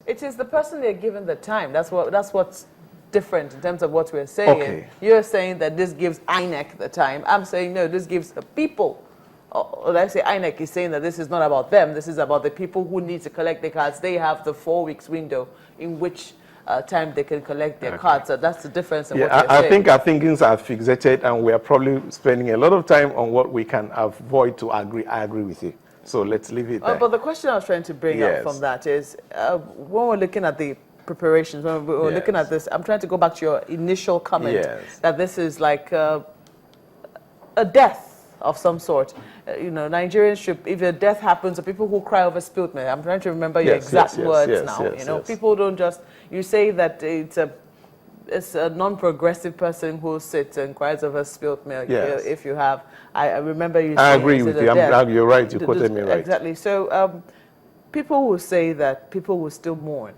It is the person they're given the time. That's what's different in terms of what we're saying. Okay. You're saying that this gives INEC the time. I'm saying no, this gives the people. Or let's say INEC is saying that this is not about them. This is about the people who need to collect their cards. They have the 4 weeks window in which time they can collect their cards. So that's the difference in what you're saying. I think our thinkings are fixated, and we are probably spending a lot of time on what we can avoid to agree. I agree with you. So let's leave it there. But the question I was trying to bring up from that is, when we're looking at the preparations, when we're looking at this, I'm trying to go back to your initial comment that this is like a death of some sort. Nigerians should, if a death happens, the people who cry over spilled milk. I'm trying to remember your exact words now. People don't just, you say that it's a non-progressive person who sits and cries over spilled milk. If you have, I remember you saying, I agree with you. You're right. You quoted me right. Exactly. So people will say that people will still mourn.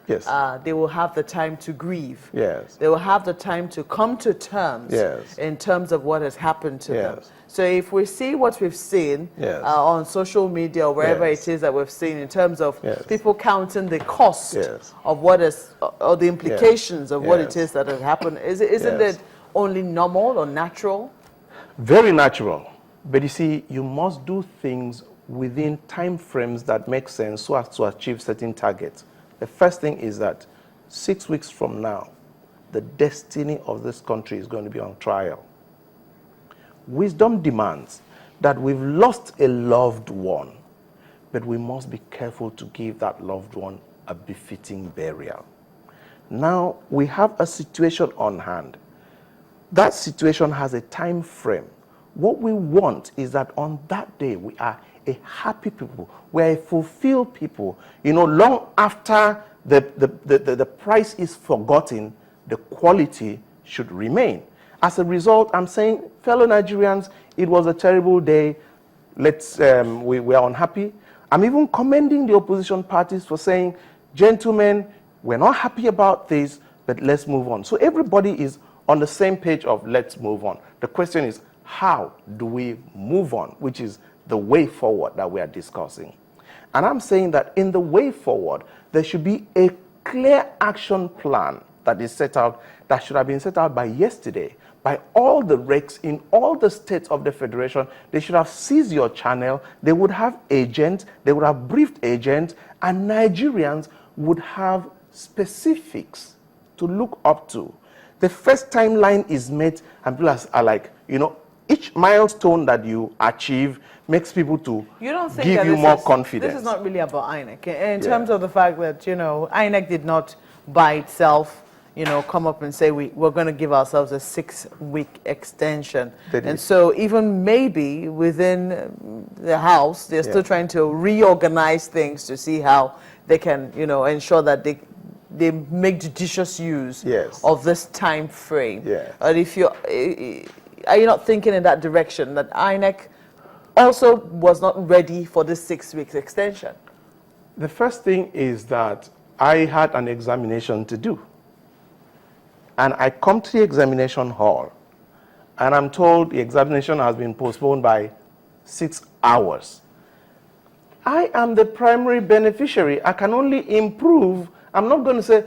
Yes. They will have the time to grieve. Yes. They will have the time to come to terms in terms of what has happened to them. So if we see what we've seen on social media or wherever it is that we've seen in terms of people counting the cost of what is, or the implications of what it is that has happened, isn't it only normal or natural? Very natural. But you see, you must do things within time frames that make sense so as to achieve certain targets. The first thing is that 6 weeks from now, the destiny of this country is going to be on trial. Wisdom demands that we've lost a loved one, but we must be careful to give that loved one a befitting burial. Now, we have a situation on hand. That situation has a time frame. What we want is that on that day, we are a happy people, we're a fulfilled people. Long after the price is forgotten, the quality should remain. As a result, I'm saying, fellow Nigerians, it was a terrible day. We are unhappy. I'm even commending the opposition parties for saying, gentlemen, we're not happy about this, but let's move on. So everybody is on the same page of let's move on. The question is, how do we move on, which is the way forward that we are discussing. And I'm saying that in the way forward, there should be a clear action plan that is set out, that should have been set out by yesterday, by all the recs in all the states of the federation. They should have seized your channel. They would have agents, they would have briefed agents, and Nigerians would have specifics to look up to. The first timeline is met, and people are like, each milestone that you achieve makes people to give you more confidence. This is not really about INEC. In terms of the fact that, INEC did not by itself, come up and say we're going to give ourselves a 6-week extension. And so even maybe within the House, they're still trying to reorganize things to see how they can, ensure that they make judicious use of this time frame. And are you not thinking in that direction, that INEC also was not ready for this 6 weeks extension? The first thing is that I had an examination to do. And I come to the examination hall, and I'm told the examination has been postponed by 6 hours. I am the primary beneficiary. I can only improve. I'm not going to say,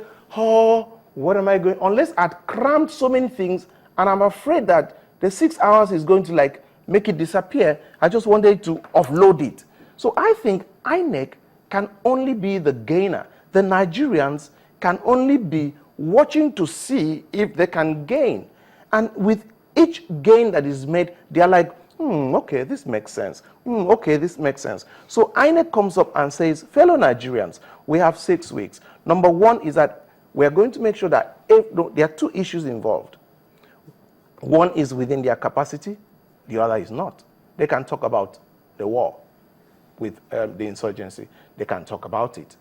what am I going, unless I'd crammed so many things, and I'm afraid that the 6 hours is going to make it disappear. I just wanted to offload it. So I think INEC can only be the gainer. The Nigerians can only be watching to see if they can gain. And with each gain that is made, they are like, okay, this makes sense. Okay, this makes sense. So INEC comes up and says, fellow Nigerians, we have 6 weeks. Number one is that we are going to make sure that there are 2 issues involved. One is within their capacity, the other is not. They can talk about the war with the insurgency. They can talk about it.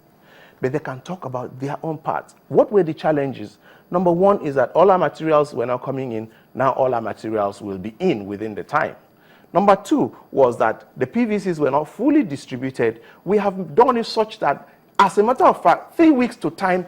But they can talk about their own parts. What were the challenges? Number one is that all our materials were not coming in. Now all our materials will be in within the time. Number 2 was that the PVCs were not fully distributed. We have done it such that, as a matter of fact, 3 weeks to time,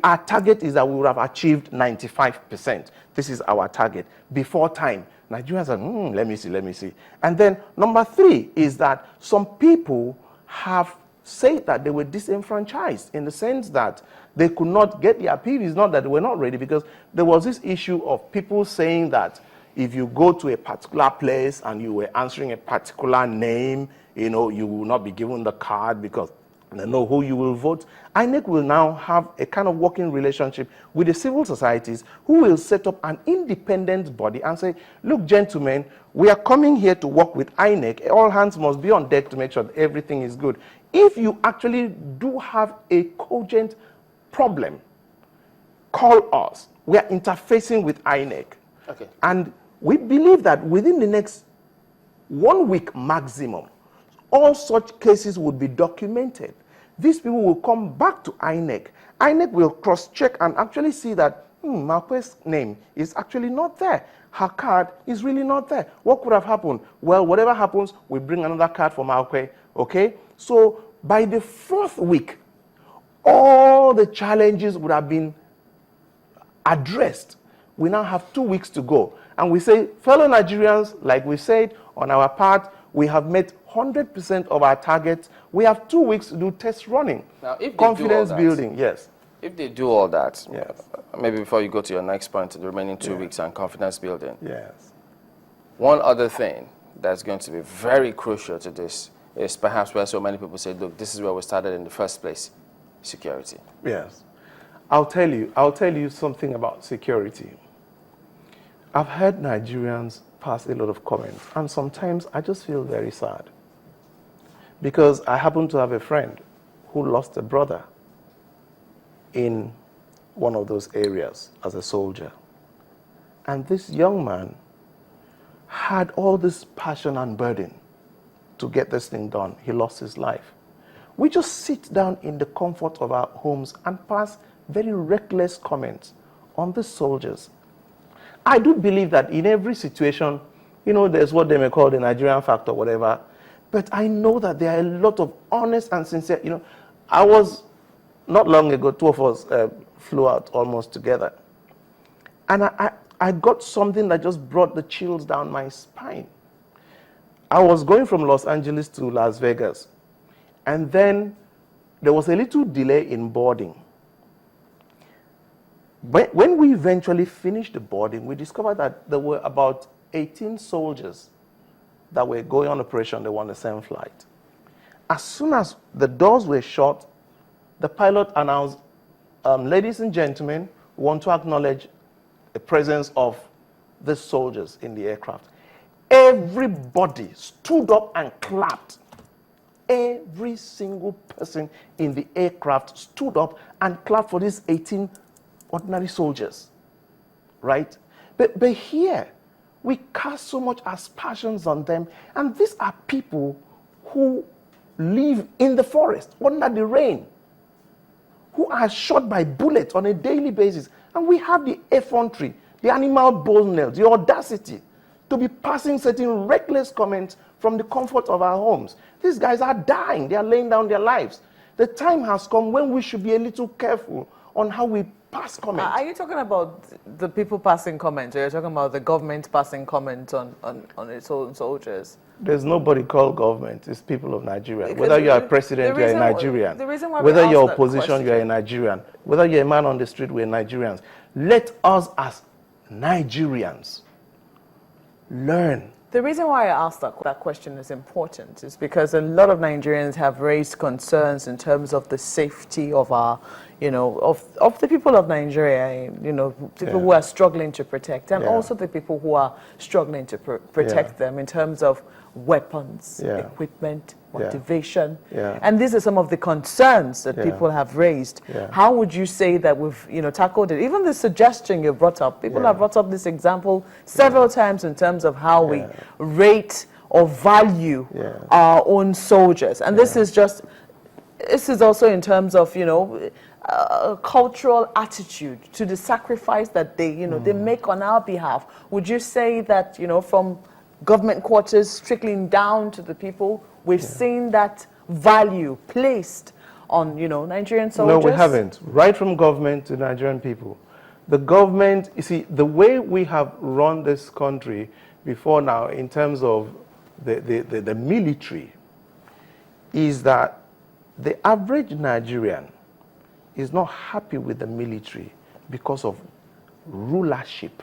our target is that we would have achieved 95%. This is our target. Before time, Nigerians are, let me see. And then number 3 is that some people have say that they were disenfranchised in the sense that they could not get the appeal. It's not that they were not ready, because there was this issue of people saying that if you go to a particular place and you were answering a particular name, you know, you will not be given the card because they know who you will vote. INEC will now have a kind of working relationship with the civil societies who will set up an independent body and say, look, gentlemen, we are coming here to work with INEC. All hands must be on deck to make sure that everything is good. If you actually do have a cogent problem, call us. We are interfacing with INEC. Okay. And we believe that within the next 1 week maximum, all such cases would be documented. These people will come back to INEC. INEC will cross-check and actually see that Marquez's name is actually not there. Her card is really not there. What could have happened? Well, whatever happens, we bring another card for Marquez, okay? So by the 4th week, all the challenges would have been addressed. We now have 2 weeks to go. And we say, fellow Nigerians, like we said, on our part, we have met 100% of our targets. We have 2 weeks to do test running. Now, if they confidence do all that, building, yes. If they do all that, Yes. maybe before you go to your next point, the remaining 2 weeks and confidence building. Yes. One other thing that's going to be very crucial to this is perhaps where so many people say, look, this is where we started in the first place, security. Yes. I'll tell you something about security. I've heard Nigerians pass a lot of comments, and sometimes I just feel very sad. Because I happen to have a friend who lost a brother in one of those areas as a soldier. And this young man had all this passion and burden to get this thing done. He lost his life. We just sit down in the comfort of our homes and pass very reckless comments on the soldiers. I do believe that in every situation, you know, there's what they may call the Nigerian factor, whatever. But I know that there are a lot of honest and sincere, you know. I was, not long ago, 2 of us flew out almost together. And I got something that just brought the chills down my spine. I was going from Los Angeles to Las Vegas. And then there was a little delay in boarding. When we eventually finished the boarding, we discovered that there were about 18 soldiers that were going on operation. They were on the same flight. As soon as the doors were shut, the pilot announced, ladies and gentlemen, we want to acknowledge the presence of the soldiers in the aircraft. Everybody stood up and clapped. Every single person in the aircraft stood up and clapped for these 18 ordinary soldiers, right? But here, we cast so much aspersions on them, and these are people who live in the forest, under the rain, who are shot by bullets on a daily basis. And we have the effrontery, the animal boldness, the audacity to be passing certain reckless comments from the comfort of our homes. These guys are dying. They are laying down their lives. The time has come when we should be a little careful on how we pass comments. Are you talking about the people passing comments, or you're talking about the government passing comments on its own soldiers? There's nobody called government. It's people of Nigeria. Whether you're a president, you're a Nigerian. Whether you're opposition, you're a Nigerian. Whether you're a man on the street, we're Nigerians. Let us as Nigerians learn. The reason why I asked that question is important is because a lot of Nigerians have raised concerns in terms of the safety of our, you know, of the people of Nigeria, you know, people who are struggling to protect, and also the people who are struggling to protect them in terms of weapons, equipment, motivation. And these are some of the concerns that people have raised. How would you say that we've, you know, tackled it? Even the suggestion you brought up, people have brought up this example several times in terms of how we rate or value our own soldiers. And this is just, this is also in terms of, you know, cultural attitude to the sacrifice that they, you know, they make on our behalf. Would you say that, you know, from government quarters trickling down to the people, we've seen that value placed on, you know, Nigerian soldiers? No, we haven't. Right from government to Nigerian people. The government, you see, the way we have run this country before now in terms of the military is that The average Nigerian is not happy with the military because of rulership,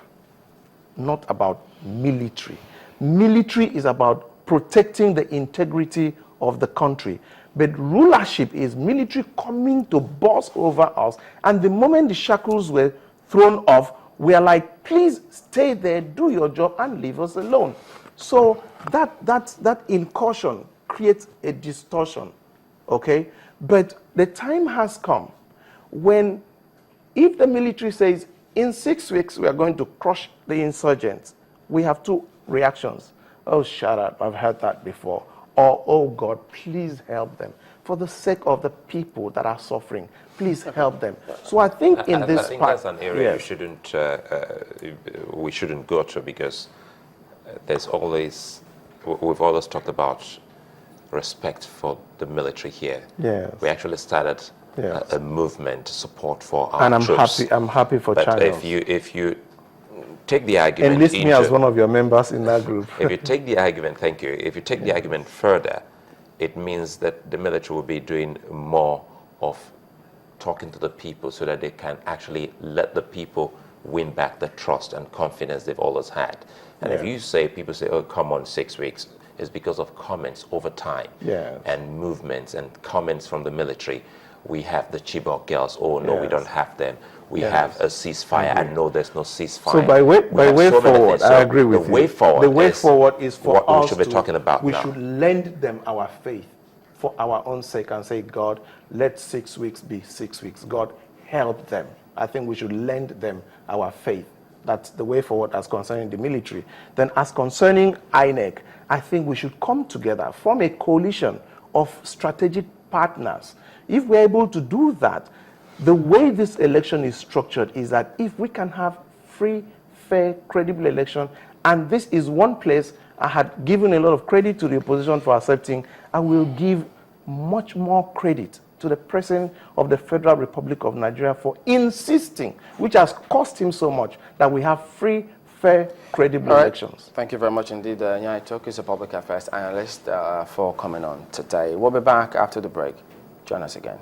not about military. Military is about protecting the integrity of the country. But rulership is military coming to boss over us. And the moment the shackles were thrown off, we are like, please stay there, do your job, and leave us alone. So that incursion creates a distortion, okay? But the time has come when, if the military says, in 6 weeks we are going to crush the insurgents, we have two reactions. Oh, shut up, I've heard that before. Or, oh God, please help them. For the sake of the people that are suffering, please help them. So I think in this I think part, that's an area yes, we shouldn't go to, because there's always, we've always talked about respect for the military here. Yes. We actually started Yes. a movement to support for our and troops. I'm happy for But channels. if you take the argument Enlist me as into- one of your members in that group. if you take the argument, thank you. If you take the argument further, it means that the military will be doing more of talking to the people so that they can actually let the people win back the trust and confidence they've always had. And if you say, people say, oh, come on, 6 weeks, it's because of comments over time Yes. and movements and comments from the military. We have the Chibok girls, oh no, we Yes. don't have them. We Yes. have a ceasefire, and no, there's no ceasefire. So by way forward, I agree with you. The way forward, the way forward is for what us we should be to, talking about we now. should lend them our faith for our own sake and say, God, let 6 weeks be 6 weeks. God, help them. I think we should lend them our faith. That's the way forward as concerning the military. Then as concerning INEC, I think we should come together, form a coalition of strategic partners. If we're able to do that, the way this election is structured is that if we can have free, fair, credible election, and this is one place I had given a lot of credit to the opposition for accepting, I will give much more credit to the President of the Federal Republic of Nigeria for insisting, which has cost him so much, that we have free, fair, credible elections. Thank you very much indeed. Eya Etok is a public affairs analyst for coming on today. We'll be back after the break. Join us again.